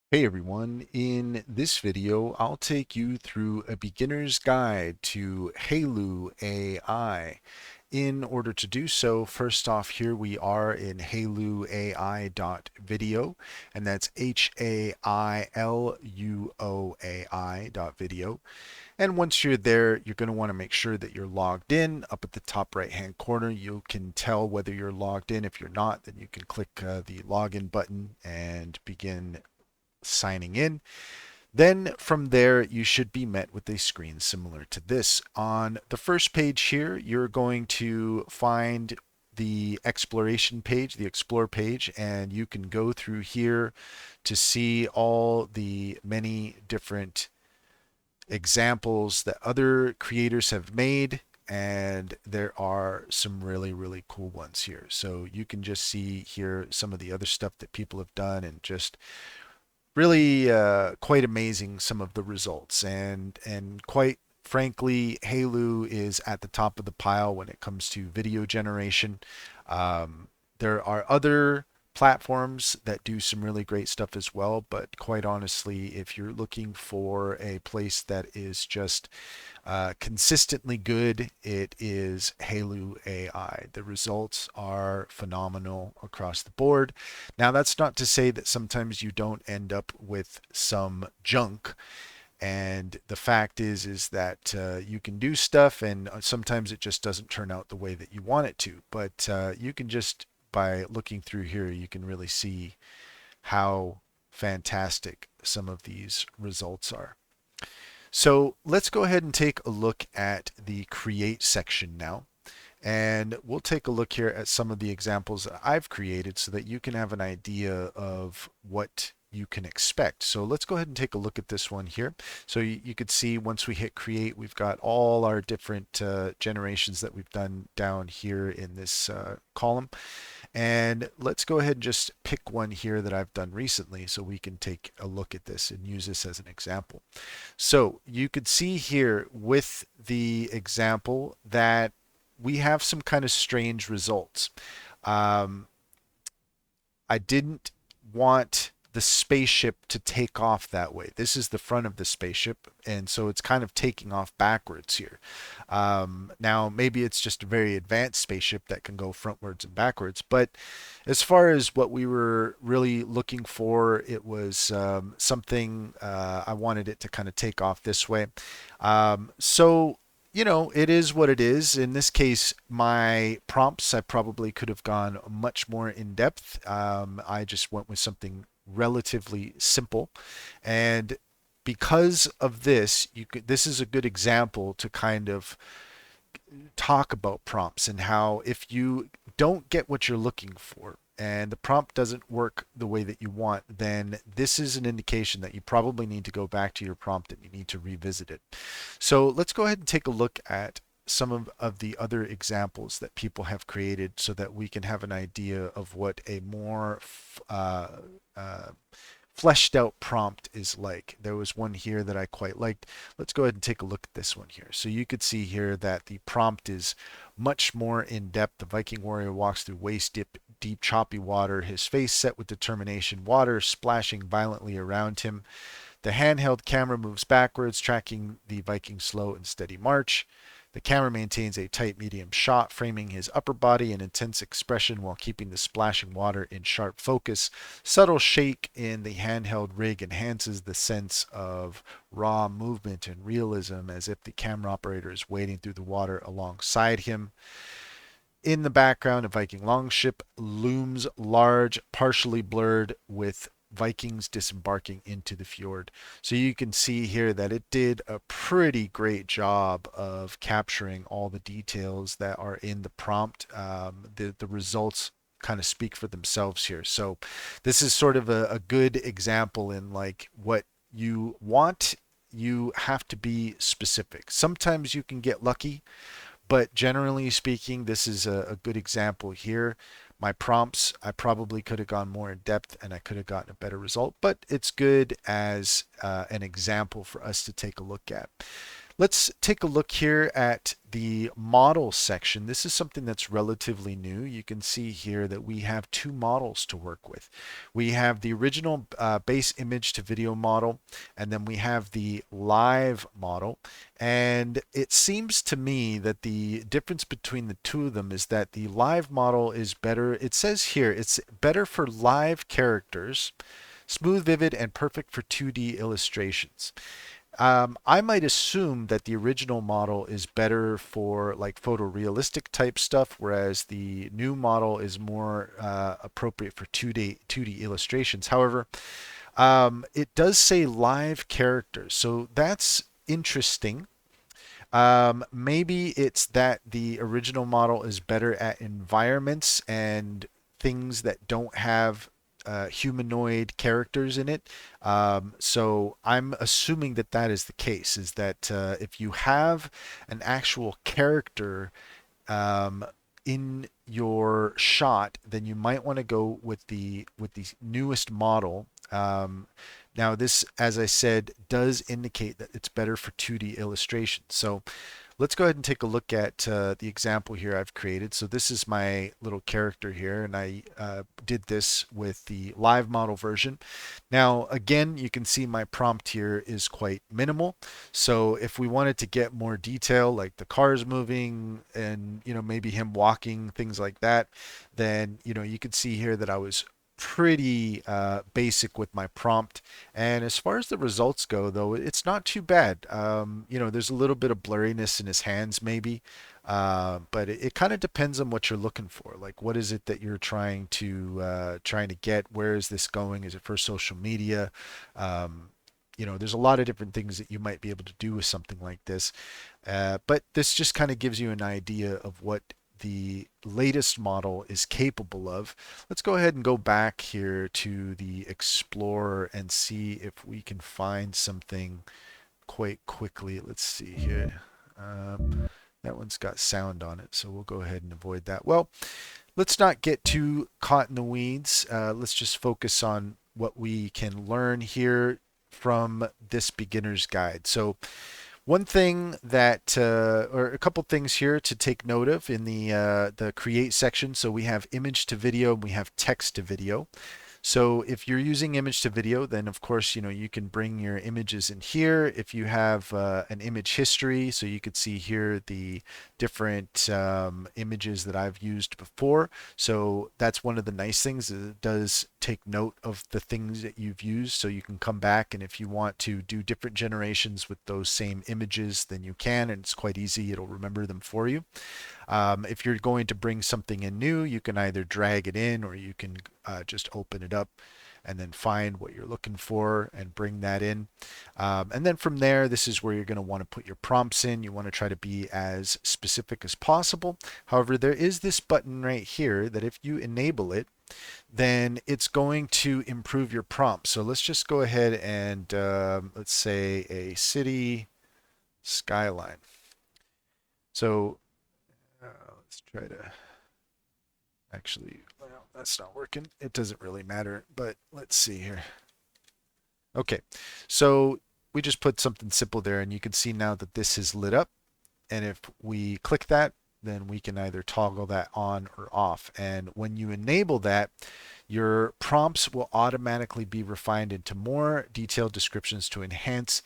Hey everyone, in this video I'll take you through a beginner's guide to Hailuo AI. In order to do so, first off here we are in hailuoai.video, and that's Hailuoai.video. And once you're there, you're going to want to make sure that you're logged in. Up at the top right hand corner, you can tell whether you're logged in. If you're not, then you can click the login button and begin signing in. Then from there, you should be met with a screen similar to this. On the first page here, you're going to find the exploration page, the explore page, and you can go through here to see all the many different examples that other creators have made. And there are some really cool ones here. So you can just see here some of the other stuff that people have done, and just really quite amazing, some of the results, and quite frankly, Hailuo is at the top of the pile when it comes to video generation. There are other platforms that do some really great stuff as well, but quite honestly, if you're looking for a place that is just consistently good, it is Hailuo AI. The results are phenomenal across the board. Now, that's not to say that sometimes you don't end up with some junk. And the fact is that you can do stuff, and sometimes it just doesn't turn out the way that you want it to. But you can just, by looking through here, you can really see how fantastic some of these results are. So let's go ahead and take a look at the create section now. And we'll take a look here at some of the examples that I've created so that you can have an idea of what you can expect. So let's go ahead and take a look at this one here. So you could see once we hit create, we've got all our different generations that we've done down here in this column. And let's go ahead and just pick one here that I've done recently so we can take a look at this and use this as an example. So you could see here with the example that we have some kind of strange results. Um, I didn't want the spaceship to take off that way. This is the front of the spaceship, and so it's kind of taking off backwards here. Now, maybe it's just a very advanced spaceship that can go frontwards and backwards, but as far as what we were really looking for, it was something I wanted it to kind of take off this way. So it is what it is. In this case, my prompts, I probably could have gone much more in depth. I just went with something relatively simple. And because of this, this is a good example to kind of talk about prompts and how if you don't get what you're looking for and the prompt doesn't work the way that you want, then this is an indication that you probably need to go back to your prompt and you need to revisit it. So let's go ahead and take a look at some of the other examples that people have created so that we can have an idea of what a more uh, fleshed out prompt is like. There was one here that I quite liked. Let's go ahead and take a look at this one here. So you could see here that the prompt is much more in depth. The Viking warrior walks through waist deep choppy water, his face set with determination, water splashing violently around him. The handheld camera moves backwards, tracking the Viking's slow and steady march. The camera maintains a tight medium shot, framing his upper body in intense expression while keeping the splashing water in sharp focus. Subtle shake in the handheld rig enhances the sense of raw movement and realism, as if the camera operator is wading through the water alongside him. In the background, a Viking longship looms large, partially blurred, with Vikings disembarking into the fjord. So you can see here that it did a pretty great job of capturing all the details that are in the prompt. The results kind of speak for themselves here. So this is sort of a good example in like what you want. You have to be specific. Sometimes you can get lucky, but generally speaking, this is a good example here. My prompts, I probably could have gone more in depth and I could have gotten a better result, but it's good as an example for us to take a look at. Let's take a look here at the model section. This is something that's relatively new. You can see here that we have two models to work with. We have the original base image to video model, and then we have the live model. And it seems to me that the difference between the two of them is that the live model is better. It says here it's better for live characters, smooth, vivid, and perfect for 2D illustrations. I might assume that the original model is better for like photorealistic type stuff, whereas the new model is more appropriate for 2D illustrations. However, it does say live characters, so that's interesting. Maybe it's that the original model is better at environments and things that don't have humanoid characters in it. So I'm assuming that that is the case, is that if you have an actual character um, in your shot, then you might want to go with the newest model. Now this, as I said, does indicate that it's better for 2D illustration. So let's go ahead and take a look at the example here I've created. So this is my little character here, and I did this with the live model version. Now, again, you can see my prompt here is quite minimal. So if we wanted to get more detail, like the cars moving and, maybe him walking, things like that, then, you can see here that I was pretty basic with my prompt. And as far as the results go, though, it's not too bad. There's a little bit of blurriness in his hands, maybe, but it kind of depends on what you're looking for. Like, what is it that you're trying to get? Where is this going? Is it for social media? There's a lot of different things that you might be able to do with something like this. But this just kind of gives you an idea of what the latest model is capable of. Let's go ahead and go back here to the Explorer and see if we can find something quite quickly. Let's see here. That one's got sound on it, so we'll go ahead and avoid that. Well, let's not get too caught in the weeds. Let's just focus on what we can learn here from this beginner's guide. So one thing that, or a couple things here to take note of in the create section. So we have image to video, and we have text to video. So if you're using image to video, then of course, you can bring your images in here. If you have an image history, so you could see here the different images that I've used before. So that's one of the nice things, is it does take note of the things that you've used. So you can come back, and if you want to do different generations with those same images, then you can, and it's quite easy. It'll remember them for you. If you're going to bring something in new, you can either drag it in, or you can just open it up and then find what you're looking for and bring that in. And then from there, this is where you're going to want to put your prompts in. You want to try to be as specific as possible. However, there is this button right here that if you enable it, then it's going to improve your prompt. So let's just go ahead and let's say a city skyline. So let's try to actually, well, that's not working. It doesn't really matter, but let's see here. Okay, so we just put something simple there, and you can see now that this is lit up. And if we click that, then we can either toggle that on or off. And when you enable that, your prompts will automatically be refined into more detailed descriptions to enhance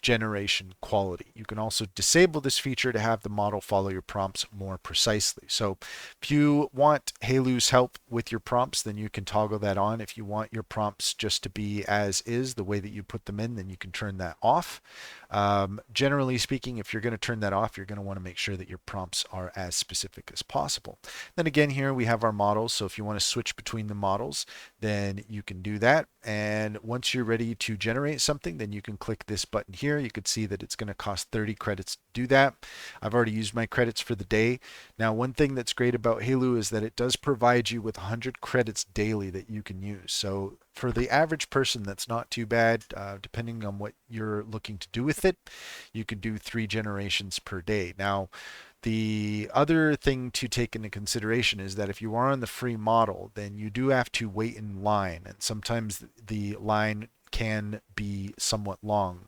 generation quality. You can also disable this feature to have the model follow your prompts more precisely. So if you want Hailuo's help with your prompts, then you can toggle that on. If you want your prompts just to be as is, the way that you put them in, then you can turn that off. Generally speaking, if you're going to turn that off, you're going to want to make sure that your prompts are as specific as possible. Then again, here we have our models. So if you want to switch between the models, then you can do that. And once you're ready to generate something, then you can click this button here. You could see that it's going to cost 30 credits to do that. I've already used my credits for the day. Now, one thing that's great about Hailuo is that it does provide you with 100 credits daily that you can use. So for the average person, that's not too bad. Depending on what you're looking to do with it, you can do 3 generations per day. Now, the other thing to take into consideration is that if you are on the free model, then you do have to wait in line, and sometimes the line can be somewhat long.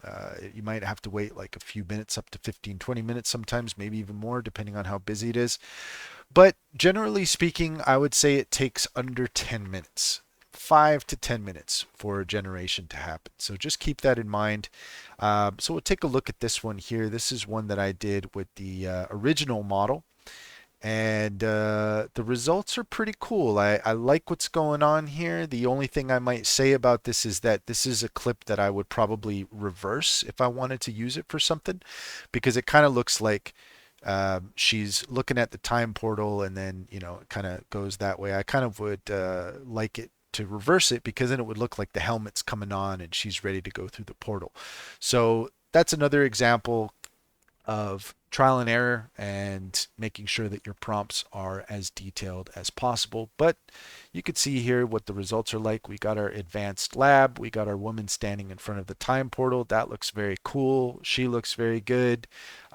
You might have to wait like a few minutes, up to 15, 20 minutes sometimes, maybe even more, depending on how busy it is. But generally speaking, I would say it takes under 10 minutes, 5 to 10 minutes for a generation to happen. So just keep that in mind. So we'll take a look at this one here. This is one that I did with the original model. And the results are pretty cool. I like what's going on here. The only thing I might say about this is that this is a clip that I would probably reverse if I wanted to use it for something, because it kind of looks like she's looking at the time portal and then, it kind of goes that way. I kind of would like it to reverse it, because then it would look like the helmet's coming on and she's ready to go through the portal. So that's another example of trial and error and making sure that your prompts are as detailed as possible. But you can see here what the results are like. We got our advanced lab. We got our woman standing in front of the time portal. That looks very cool. She looks very good.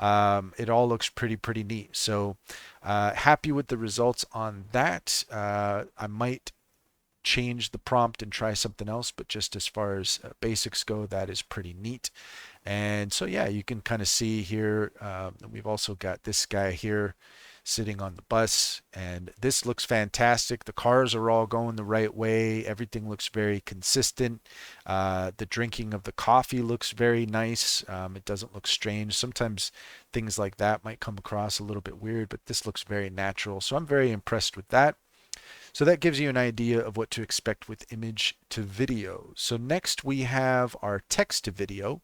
It all looks pretty neat. So happy with the results on that. I might change the prompt and try something else, but just as far as basics go, that is pretty neat. And so, yeah, you can kind of see here, we've also got this guy here sitting on the bus, and this looks fantastic. The cars are all going the right way. Everything looks very consistent. The drinking of the coffee looks very nice. It doesn't look strange. Sometimes things like that might come across a little bit weird, but this looks very natural. So I'm very impressed with that. So that gives you an idea of what to expect with image to video. So next we have our text to video.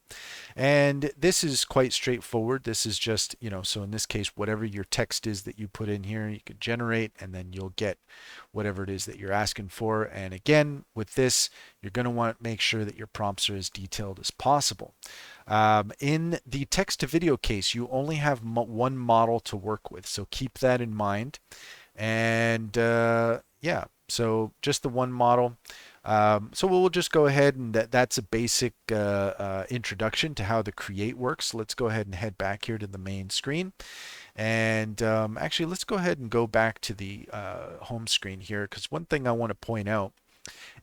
And this is quite straightforward. This is just, so in this case, whatever your text is that you put in here, you could generate, and then you'll get whatever it is that you're asking for. And again, with this, you're going to want to make sure that your prompts are as detailed as possible. In the text to video case, you only have one model to work with. So keep that in mind. And yeah, so just the one model. So we'll just go ahead, and that's a basic introduction to how the create works. Let's go ahead and head back here to the main screen. And actually, let's go ahead and go back to the home screen here, because one thing I want to point out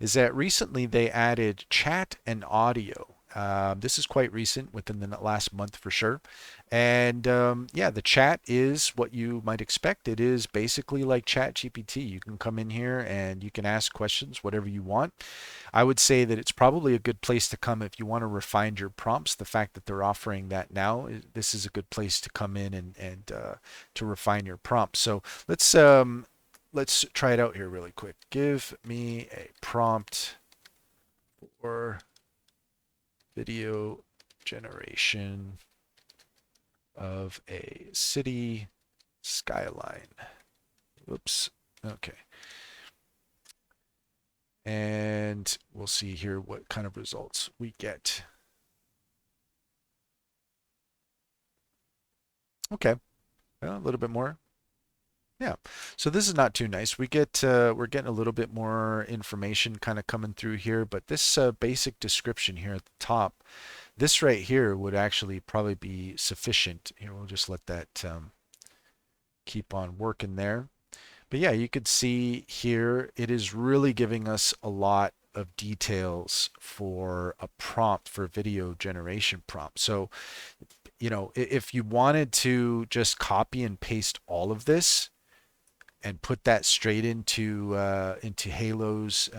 is that recently they added chat and audio. This is quite recent, within the last month for sure. And yeah, the chat is what you might expect. It is basically like Chat GPT. You can come in here and you can ask questions, whatever you want. I would say that it's probably a good place to come if you want to refine your prompts. The fact that they're offering that now, this is a good place to come in and to refine your prompts. So let's try it out here really quick. Give me a prompt for video generation of a city skyline. Oops. Okay. And we'll see here what kind of results we get. Okay. Well, a little bit more. Yeah. So this is not too nice. We're getting a little bit more information kind of coming through here, but this basic description here at the top, this right here would actually probably be sufficient. Here, we'll just let that keep on working there. But yeah, you could see here it is really giving us a lot of details for a prompt, for a video generation prompt. So, if you wanted to just copy and paste all of this and put that straight into Hailuo's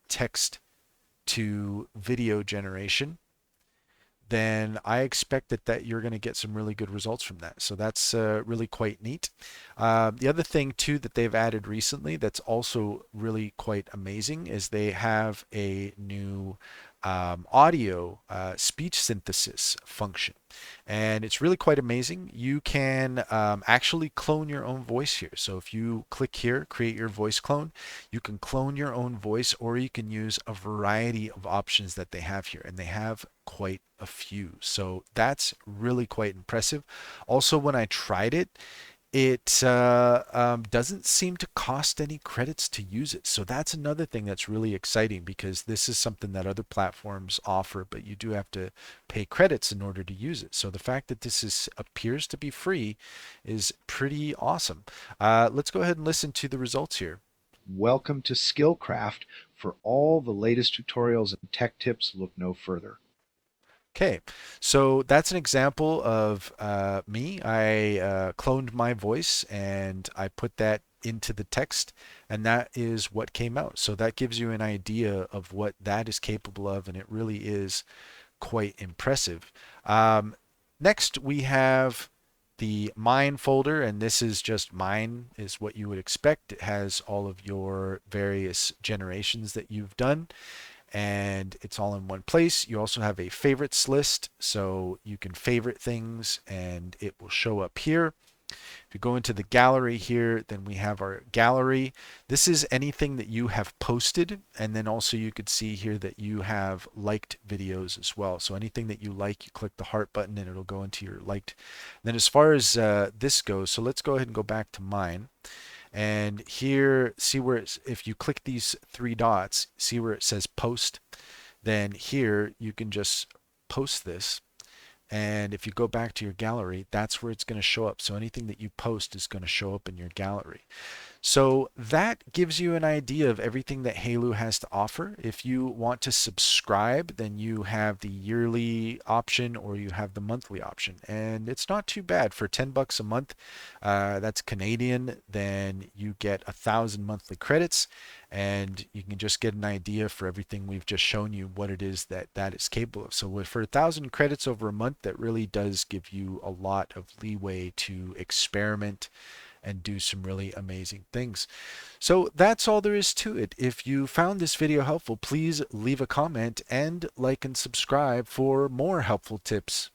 text to video generation, then I expect that you're going to get some really good results from that. So that's really quite neat. The other thing too that they've added recently that's also really quite amazing is they have a new audio speech synthesis function. And it's really quite amazing. You can actually clone your own voice here. So if you click here, create your voice clone, you can clone your own voice, or you can use a variety of options that they have here. And they have quite a few. So that's really quite impressive. Also, when I tried it, it doesn't seem to cost any credits to use it. So that's another thing that's really exciting, because this is something that other platforms offer, but you do have to pay credits in order to use it. So the fact that appears to be free is pretty awesome. Let's go ahead and listen to the results here. Welcome to Skillcraft, For all the latest tutorials and tech tips, look no further. Okay, so that's an example of me. I cloned my voice and I put that into the text, and that is what came out. So that gives you an idea of what that is capable of, and it really is quite impressive. Um, Next, we have the mine folder, and this is just mine, is what you would expect. It has all of your various generations that you've done, and it's all in one place. You also have a favorites list, so you can favorite things and it will show up here. If you go into the gallery here, then we have our gallery. This is anything that you have posted, and then also you could see here that you have liked videos as well. So anything that you like, you click the heart button and it'll go into your liked. And then as far as this goes, so let's go ahead and go back to mine. And here, see where it's, if you click these three dots, see where it says post, then here you can just post this. And if you go back to your gallery, that's where it's going to show up. So anything that you post is going to show up in your gallery. So that gives you an idea of everything that Hailuo has to offer. If you want to subscribe, then you have the yearly option or you have the monthly option. And it's not too bad for 10 bucks a month. That's Canadian. Then you get 1,000 monthly credits and you can just get an idea for everything we've just shown you what it is that that is capable of. So for 1,000 credits over a month, that really does give you a lot of leeway to experiment and do some really amazing things. So that's all there is to it. If you found this video helpful, please leave a comment and like and subscribe for more helpful tips.